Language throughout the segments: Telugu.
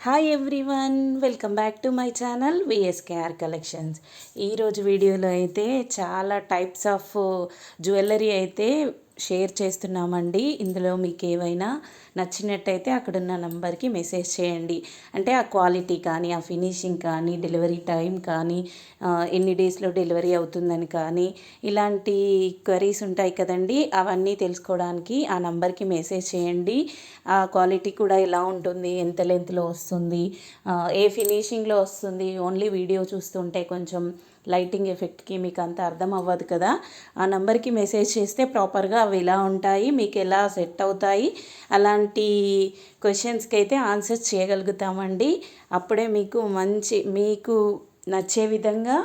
Hi everyone, welcome back to my channel VSKR collections. ఈరోజు వీడియోలో అయితే చాలా టైప్స్ ఆఫ్ జ్యువెలరీ అయితే షేర్ చేస్తున్నామండి. ఇందులో మీకు ఏవైనా నచ్చినట్టయితే అక్కడున్న నంబర్కి మెసేజ్ చేయండి. అంటే ఆ క్వాలిటీ కానీ, ఆ ఫినిషింగ్ కానీ, డెలివరీ టైం కానీ, ఎన్ని డేస్లో డెలివరీ అవుతుందని కానీ, ఇలాంటి క్వరీస్ ఉంటాయి కదండి. అవన్నీ తెలుసుకోవడానికి ఆ నంబర్కి మెసేజ్ చేయండి. ఆ క్వాలిటీ కూడా ఎలా ఉంటుంది, ఎంత లెంత్లో వస్తుంది, ఏ ఫినిషింగ్లో వస్తుంది. ఓన్లీ వీడియో చూస్తుంటే కొంచెం లైటింగ్ ఎఫెక్ట్కి మీకు అంత అర్థం అవ్వదు కదా. ఆ నెంబర్కి మెసేజ్ చేస్తే ప్రాపర్గా అవి ఎలా ఉంటాయి, మీకు ఎలా సెట్ అవుతాయి, అలాంటి క్వశ్చన్స్కి అయితే ఆన్సర్స్ చేయగలుగుతామండి. అప్పుడే మీకు నచ్చే విధంగా,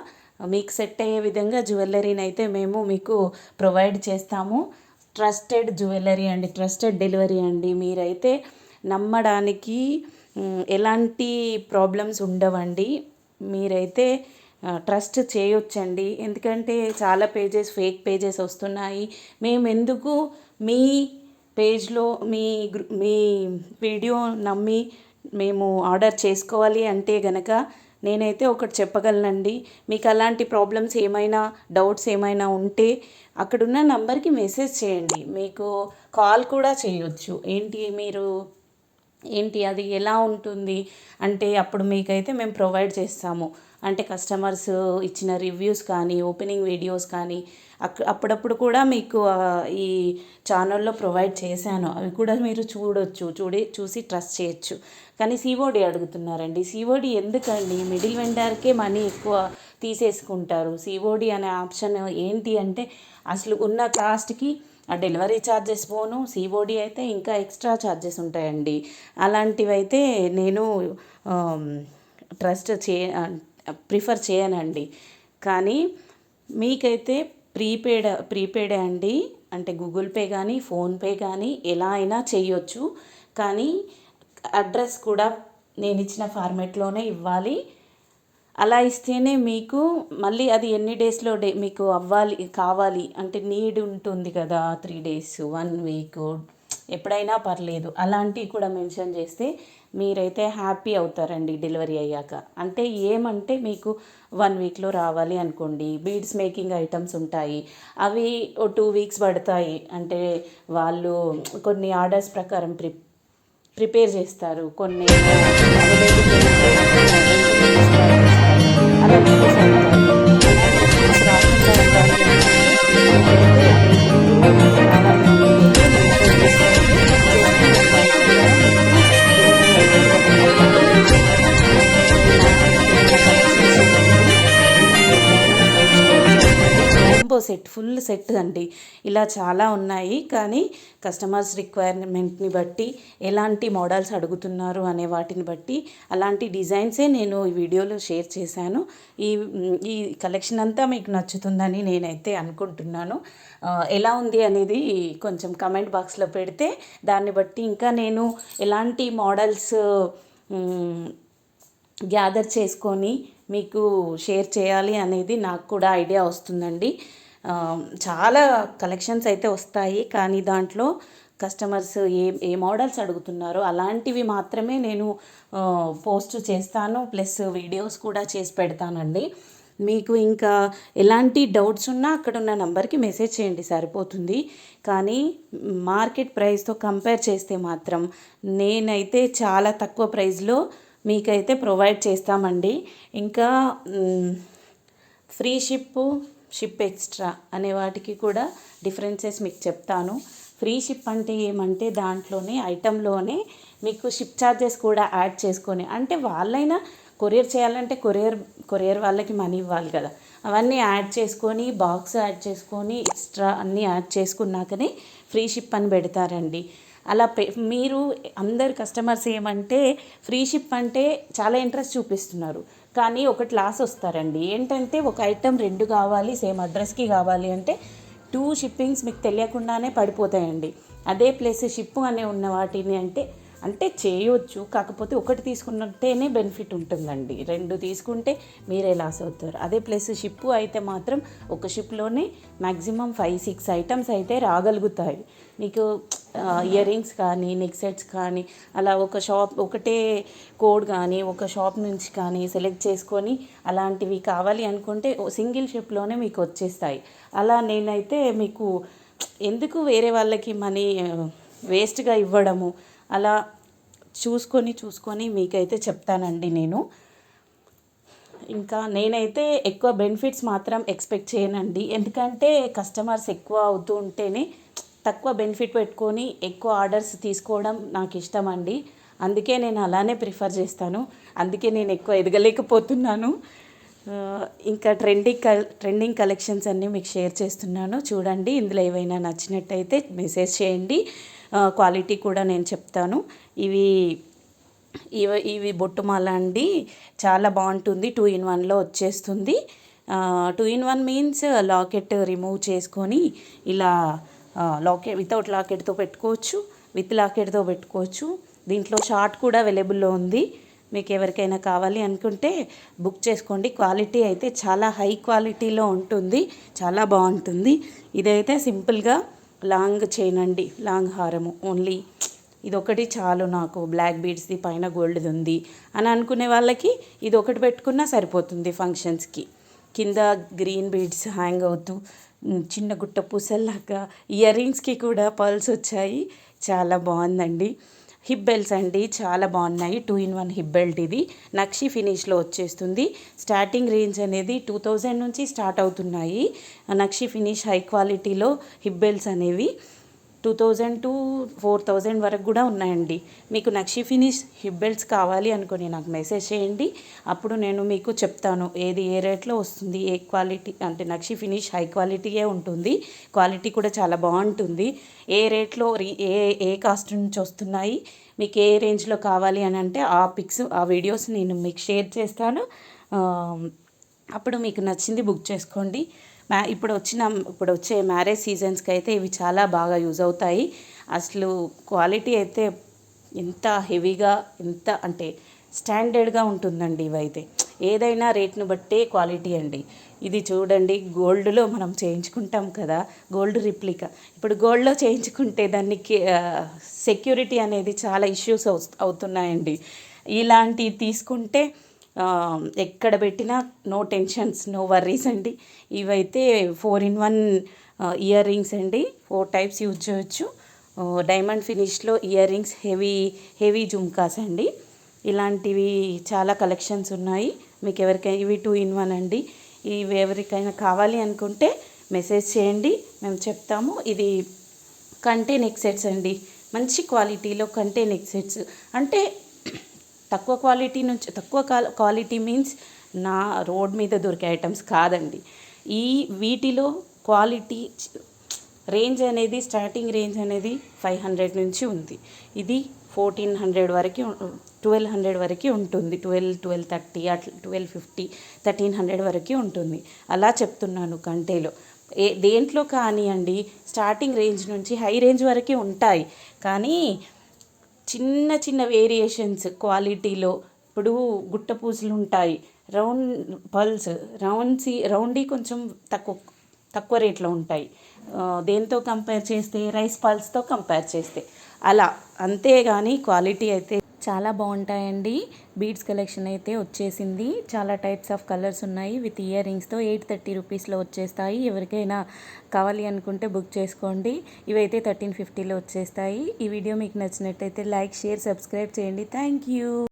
మీకు సెట్ అయ్యే విధంగా జ్యువెలరీని అయితే మేము మీకు ప్రొవైడ్ చేస్తాము. ట్రస్టెడ్ జ్యువెలరీ అండి, ట్రస్టెడ్ డెలివరీ అండి. మీరైతే నమ్మడానికి ఎలాంటి ప్రాబ్లమ్స్ ఉండవండి. మీరైతే ట్రస్ట్ చేయొచ్చండి. ఎందుకంటే చాలా ఫేక్ పేజెస్ వస్తున్నాయి. మేము ఎందుకు మీ పేజ్లో మీ వీడియో నమ్మి మేము ఆర్డర్ చేసుకోవాలి అంటే గనక నేనైతే ఒకటి చెప్పగలనండి. మీకు అలాంటి ప్రాబ్లమ్స్ ఏమైనా, డౌట్స్ ఏమైనా ఉంటే అక్కడున్న నంబర్కి మెసేజ్ చేయండి. మీకు కాల్ కూడా చేయొచ్చు. అది ఎలా ఉంటుంది అంటే అప్పుడు మీకైతే మేము ప్రొవైడ్ చేస్తాము. అంటే కస్టమర్స్ ఇచ్చిన రివ్యూస్ కానీ, ఓపెనింగ్ వీడియోస్ కానీ అప్పుడప్పుడు కూడా మీకు ఈ ఛానల్లో ప్రొవైడ్ చేశాను. అవి కూడా మీరు చూసి ట్రస్ట్ చేయొచ్చు. కానీ సిఓడి అడుగుతున్నారండి. సిఓడి ఎందుకండి? మిడిల్ వెండర్కే మనీ ఎక్కువ తీసేసుకుంటారు. సిఓడి అనే ఆప్షన్ ఏంటి అంటే అసలు ఉన్న కాస్ట్కి ఆ డెలివరీ ఛార్జెస్ పోను, సిఓడి అయితే ఇంకా ఎక్స్ట్రా ఛార్జెస్ ఉంటాయండి. అలాంటివి అయితే నేను ప్రిఫర్ చేయనండి. కానీ మీకైతే ప్రీపేడే అండి. అంటే గూగుల్ పే కానీ, ఫోన్పే కానీ ఎలా అయినా చేయొచ్చు. కానీ అడ్రస్ కూడా నేను ఇచ్చిన ఫార్మేట్లోనే ఇవ్వాలి. అలా ఇస్తేనే మీకు మళ్ళీ అది ఎన్ని డేస్లో మీకు కావాలి అంటే నీడ్ ఉంటుంది కదా. 3 days, 1 week, ఎప్పుడైనా పర్లేదు. అలాంటివి కూడా మెన్షన్ చేస్తే మీరైతే హ్యాపీ అవుతారండి డెలివరీ అయ్యాక. అంటే ఏమంటే మీకు 1 weekలో రావాలి అనుకోండి. బీడ్స్ మేకింగ్ ఐటమ్స్ ఉంటాయి, అవి 2 weeks పడతాయి. అంటే వాళ్ళు కొన్ని ఆర్డర్స్ ప్రకారం ప్రిపేర్ చేస్తారు. కొన్ని ఫుల్ సెట్ అండి. ఇలా చాలా ఉన్నాయి. కానీ కస్టమర్స్ రిక్వైర్మెంట్ని బట్టి, ఎలాంటి మోడల్స్ అడుగుతున్నారు అనే వాటిని బట్టి అలాంటి డిజైన్సే నేను ఈ వీడియోలో షేర్ చేశాను. ఈ కలెక్షన్ అంతా మీకు నచ్చుతుందని నేనైతే అనుకుంటున్నాను. ఎలా ఉంది అనేది కొంచెం కమెంట్ బాక్స్లో పెడితే దాన్ని బట్టి ఇంకా నేను ఎలాంటి మోడల్స్ గ్యాదర్ చేసుకొని మీకు షేర్ చేయాలి అనేది నాకు కూడా ఐడియా వస్తుందండి. చాలా కలెక్షన్స్ అయితే వస్తాయి. కానీ దాంట్లో కస్టమర్స్ ఏ మోడల్స్ అడుగుతున్నారో అలాంటివి మాత్రమే నేను పోస్ట్ చేస్తాను. ప్లస్ వీడియోస్ కూడా చేసి పెడతానండి. మీకు ఇంకా ఎలాంటి డౌట్స్ ఉన్నా అక్కడ ఉన్న నెంబర్కి మెసేజ్ చేయండి, సరిపోతుంది. కానీ మార్కెట్ ప్రైస్తో కంపేర్ చేస్తే మాత్రం నేనైతే చాలా తక్కువ ప్రైస్లో మీకైతే ప్రొవైడ్ చేస్తామండి. ఇంకా ఫ్రీ షిప్ ఎక్స్ట్రా అనే వాటికి కూడా డిఫరెన్సెస్ మీకు చెప్తాను. ఫ్రీ షిప్ అంటే ఏమంటే దాంట్లోనే ఐటెంలోనే మీకు షిప్ ఛార్జెస్ కూడా యాడ్ చేసుకొని, అంటే వాళ్ళైనా కొరియర్ చేయాలంటే కొరియర్ వాళ్ళకి మనీ ఇవ్వాలి కదా. అవన్నీ యాడ్ చేసుకొని, బాక్స్ యాడ్ చేసుకొని, ఎక్స్ట్రా అన్నీ యాడ్ చేసుకున్నాకనే ఫ్రీ షిప్ అని పెడతారండి. అలా మీరు అందరు కస్టమర్స్ ఏమంటే ఫ్రీ షిప్ అంటే చాలా ఇంట్రెస్ట్ చూపిస్తున్నారు. కానీ ఒకటి లాస్ వస్తారండి. ఏంటంటే ఒక ఐటెం 2 కావాలి, సేమ్ అడ్రస్కి కావాలి అంటే 2 షిప్పింగ్స్ మీకు తెలియకుండానే పడిపోతాయండి. అదే ప్లస్ షిప్ అనే ఉన్న వాటిని అంటే చేయొచ్చు. కాకపోతే ఒకటి తీసుకున్నట్టేనే బెనిఫిట్ ఉంటుందండి. 2 తీసుకుంటే మీరే లాస్ అవుతారు. అదే ప్లస్ షిప్ అయితే మాత్రం ఒక షిప్లోనే మ్యాక్సిమం 5-6 ఐటమ్స్ అయితే రాగలుగుతాయి. మీకు ఇయర్ రింగ్స్ కానీ నెక్ సెట్స్ కానీ అలా ఒకటే కోడ్ కానీ ఒక షాప్ నుంచి కానీ సెలెక్ట్ చేసుకొని అలాంటివి కావాలి అనుకుంటే సింగిల్ షిప్లోనే మీకు వచ్చేస్తాయి. అలా నేనైతే మీకు ఎందుకు వేరే వాళ్ళకి మనీ వేస్ట్గా ఇవ్వడము, అలా చూసుకొని మీకైతే చెప్తానండి నేను. ఇంకా నేనైతే ఎక్కువ బెనిఫిట్స్ మాత్రం ఎక్స్పెక్ట్ చేయనండి, ఎందుకంటే కస్టమర్స్ ఎక్కువ అవుతూ ఉంటేనే తక్కువ బెనిఫిట్ పెట్టుకొని ఎక్కువ ఆర్డర్స్ తీసుకోవడం నాకు ఇష్టం అండి. అందుకే నేను అలానే ప్రిఫర్ చేస్తాను. అందుకే నేను ఎక్కువ ఎదగలేకపోతున్నాను. ఇంకా ట్రెండింగ్ కలెక్షన్స్ అన్నీ మీకు షేర్ చేస్తున్నాను, చూడండి. ఇందులో ఏవైనా నచ్చినట్టయితే మెసేజ్ చేయండి. క్వాలిటీ కూడా నేను చెప్తాను. ఇవి ఇవి బొట్టుమాల అండి, చాలా బాగుంటుంది. 2-in-1లో వచ్చేస్తుంది. 2-in-1 మీన్స్ లాకెట్ రిమూవ్ చేసుకొని ఇలా లాకెట్ వితౌట్ లాకెట్తో పెట్టుకోవచ్చు, విత్ లాకెట్తో పెట్టుకోవచ్చు. దీంట్లో షార్ట్ కూడా అవైలబుల్లో ఉంది. మీకు ఎవరికైనా కావాలి అనుకుంటే బుక్ చేసుకోండి. క్వాలిటీ అయితే చాలా హై క్వాలిటీలో ఉంటుంది, చాలా బాగుంటుంది. ఇదైతే సింపుల్గా లాంగ్ చైన్ అండి, లాంగ్ హారము. ఓన్లీ ఇదొకటి చాలు నాకు, బ్లాక్ బీడ్స్ది పైన గోల్డ్ది ఉంది అని అనుకునే వాళ్ళకి ఇది ఒకటి పెట్టుకున్నా సరిపోతుంది ఫంక్షన్స్కి. కింద గ్రీన్ బీడ్స్ హ్యాంగ్ అవుతూ చిన్న గుట్ట పూసల్లాగా, ఇయర్ రింగ్స్కి కూడా పర్ల్స్ వచ్చాయి, చాలా బాగుందండి. హిప్ బెల్ట్స్ అండి, చాలా బాగున్నాయి. 2-in-1 హిప్ బెల్ట్ ఇది నక్షి ఫినిష్లో వచ్చేస్తుంది. స్టార్టింగ్ రేంజ్ అనేది 2000 నుంచి స్టార్ట్ అవుతున్నాయి. నక్షి ఫినిష్ హై క్వాలిటీలో హిప్ బెల్ట్స్ అనేవి 2000 to 4000 వరకు కూడా ఉన్నాయండి. మీకు నక్షి ఫినిష్ హిప్ బెల్ట్స్ కావాలి అనుకుని నాకు మెసేజ్ చేయండి, అప్పుడు నేను మీకు చెప్తాను ఏది ఏ రేట్లో వస్తుంది, ఏ క్వాలిటీ. అంటే నక్షి ఫినిష్ హై క్వాలిటీయే ఉంటుంది, క్వాలిటీ కూడా చాలా బాగుంటుంది. ఏ రేట్లో ఏ కాస్ట్ నుంచి వస్తున్నాయి, మీకు ఏ రేంజ్లో కావాలి అని అంటే ఆ పిక్స్ ఆ వీడియోస్ నేను మీకు షేర్ చేస్తాను. అప్పుడు మీకు నచ్చింది బుక్ చేసుకోండి. ఇప్పుడు వచ్చే మ్యారేజ్ సీజన్స్కి అయితే ఇవి చాలా బాగా యూజ్ అవుతాయి. అసలు క్వాలిటీ అయితే ఎంత హెవీగా, ఎంత అంటే స్టాండర్డ్గా ఉంటుందండి. ఇవైతే ఏదైనా రేట్ను బట్టే క్వాలిటీ అండి. ఇది చూడండి, గోల్డ్లో మనం చేయించుకుంటాం కదా, గోల్డ్ రిప్లికా. ఇప్పుడు గోల్డ్లో చేయించుకుంటే దానికి సెక్యూరిటీ అనేది చాలా ఇష్యూస్ అవుతున్నాయండి. ఇలాంటివి తీసుకుంటే ఎక్కడ పెట్టినా నో టెన్షన్స్, నో వర్రీస్ అండి. ఇవైతే 4-in-1 ఇయర్ రింగ్స్ అండి, 4 టైప్స్ యూజ్ చేయొచ్చు. డైమండ్ ఫినిష్లో ఇయర్ రింగ్స్, హెవీ జుమ్కాస్ అండి. ఇలాంటివి చాలా కలెక్షన్స్ ఉన్నాయి. మీకు ఎవరికైనా ఇవి 2-in-1 అండి. ఇవి ఎవరికైనా కావాలి అనుకుంటే మెసేజ్ చేయండి, మేము చెప్తాము. ఇది కంటే నెక్ సెట్స్ అండి, మంచి క్వాలిటీలో కంటే నెక్ సెట్స్. అంటే తక్కువ క్వాలిటీ మీన్స్ నా రోడ్ మీద దొరికే ఐటమ్స్ కాదండి. వీటిలో క్వాలిటీ రేంజ్ అనేది, స్టార్టింగ్ రేంజ్ అనేది 500 నుంచి ఉంది. ఇది 1400 వరకు, 1200 వరకు ఉంటుంది. 1230 అట్లా 1250, 1300 వరకు ఉంటుంది. అలా చెప్తున్నాను. కంటేలో దేంట్లో కానివ్వండి, స్టార్టింగ్ రేంజ్ నుంచి హై రేంజ్ వరకు ఉంటాయి, కానీ చిన్న వేరియేషన్స్ క్వాలిటీలో. ఇప్పుడు గుట్ట పూసలు ఉంటాయి, రౌండ్ పల్స్, రౌండీ కొంచెం తక్కువ రేట్లో ఉంటాయి దేంతో కంపేర్ చేస్తే, రైస్ పల్స్తో కంపేర్ చేస్తే. అలా అంతేగాని క్వాలిటీ అయితే చాలా బాగుంటాయండి. బీడ్స్ కలెక్షన్ అయితే వచ్చేసింది, చాలా టైప్స్ ఆఫ్ కలర్స్ ఉన్నాయి. విత్ ఇయర్ రింగ్స్తో 830 రూపీస్లో వచ్చేస్తాయి. ఎవరికైనా కావాలి అనుకుంటే బుక్ చేసుకోండి. ఇవైతే 1350లో వచ్చేస్తాయి. ఈ వీడియో మీకు నచ్చినట్టయితే లైక్, షేర్, సబ్స్క్రైబ్ చేయండి. Thank you.